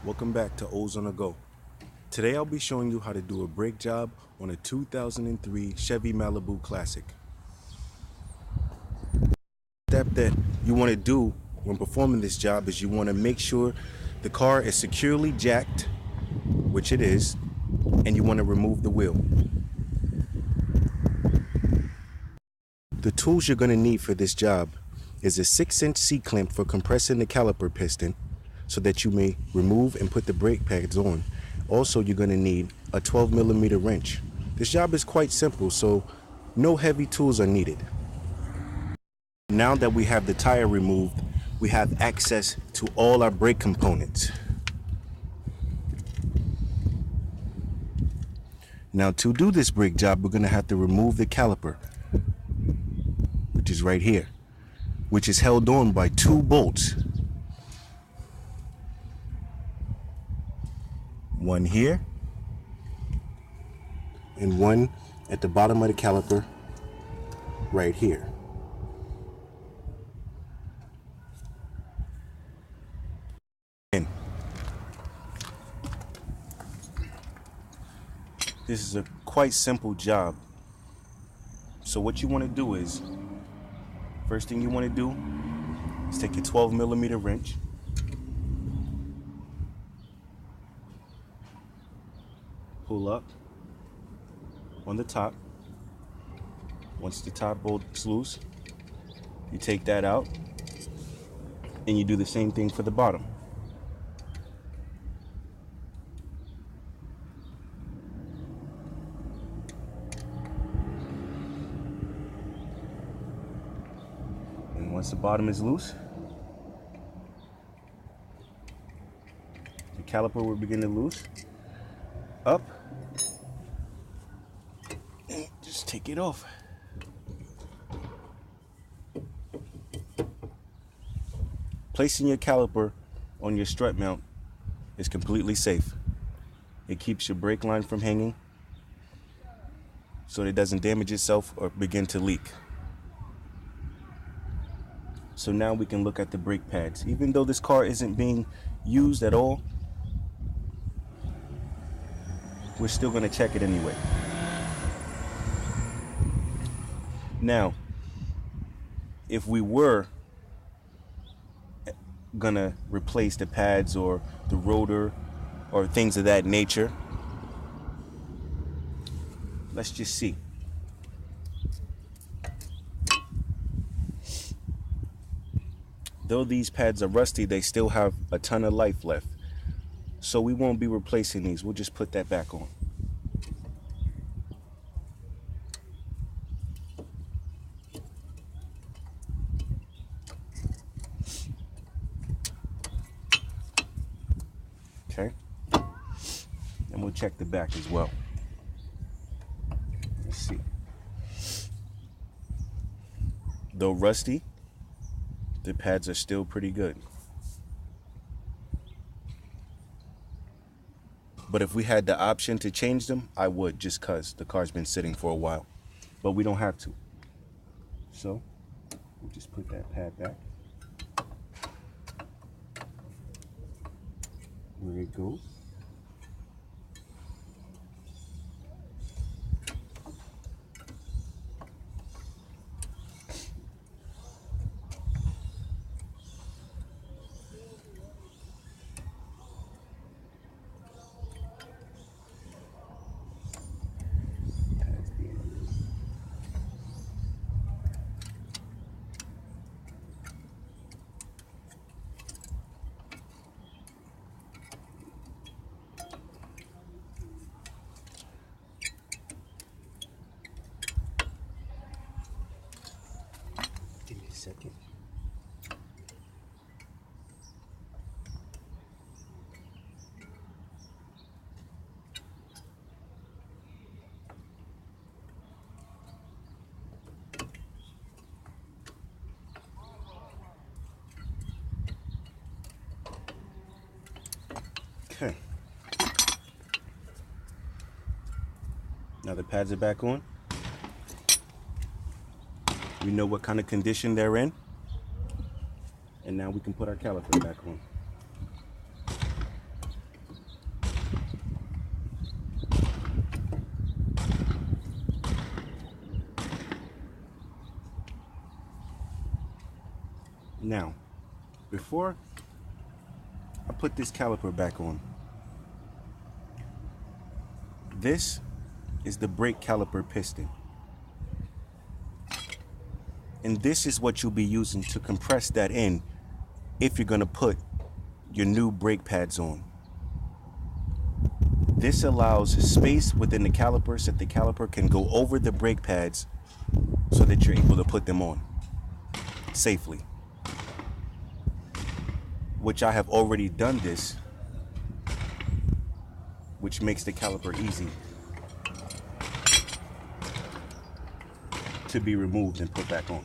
Welcome back to O's on the Go. Today I'll be showing you how to do a brake job on a 2003 Chevy Malibu Classic. The step that you want to do when performing this job is you want to make sure the car is securely jacked, which it is, and you want to remove the wheel. The tools you're going to need for this job is a 6-inch C-clamp for compressing the caliper piston so that you may remove and put the brake pads on. Also, you're going to need a 12mm wrench. This job is quite simple, so no heavy tools are needed. Now that we have the tire removed, we have access to all our brake components. Now to do this brake job, we're going to have to remove the caliper, which is right here, which is held on by 2 bolts. One here, and one at the bottom of the caliper, right here. This is a quite simple job. So what you want to do is, first thing you want to do is take your 12mm wrench, pull up on the top. Once the top bolt's loose, you take that out and you do the same thing for the bottom. And once the bottom is loose, the caliper will begin to loose up, and just take it off. Placing your caliper on your strut mount is completely safe. It keeps your brake line from hanging so it doesn't damage itself or begin to leak. So now we can look at the brake pads. Even though this car isn't being used at all, we're still going to check it anyway. Now, if we were gonna replace the pads or the rotor or things of that nature, let's just see. Though these pads are rusty, they still have a ton of life left. So we won't be replacing these. We'll just put that back on. Okay. And we'll check the back as well. Let's see. Though rusty, the pads are still pretty good. But if we had the option to change them, I would, just because the car's been sitting for a while. But we don't have to. So we'll just put that pad back where it goes. Give me a second. Okay. Now the pads are back on. We know what kind of condition they're in. And now we can put our caliper back on. Now, before I put this caliper back on, this is the brake caliper piston. And this is what you'll be using to compress that in if you're going to put your new brake pads on. This allows space within the caliper so that the caliper can go over the brake pads so that you're able to put them on safely. Which I have already done this, which makes the caliper easy to be removed and put back on.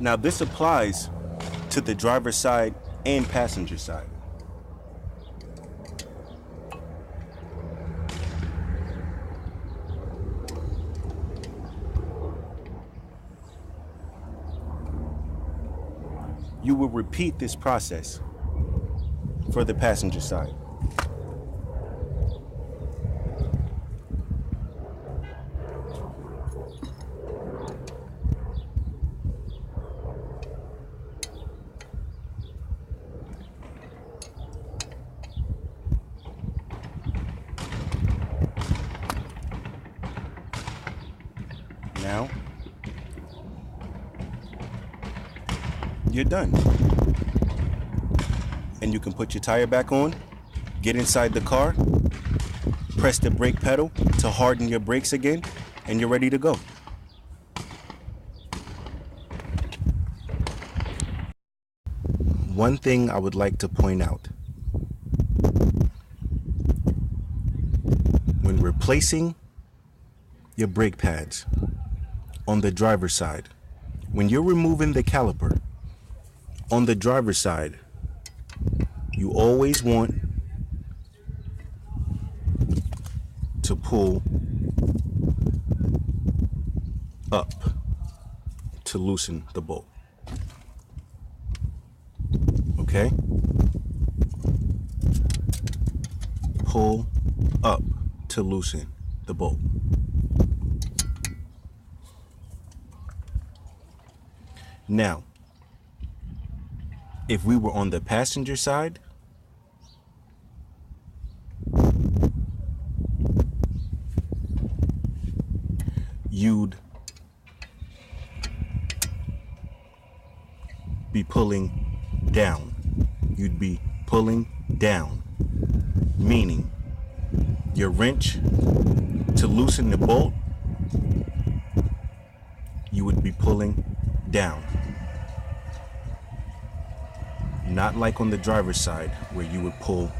Now this applies to the driver's side and passenger side. You will repeat this process for the passenger side. Now, you're done. And you can put your tire back on, get inside the car, press the brake pedal to harden your brakes again, and you're ready to go. One thing I would like to point out. When replacing your brake pads on the driver's side, when you're removing the caliper on the driver's side, you always want to pull up to loosen the bolt. Okay? Pull up to loosen the bolt. Now, if we were on the passenger side, you'd be pulling down. You'd be pulling down, meaning your wrench to loosen the bolt, you would be pulling down. Not like on the driver's side where you would pull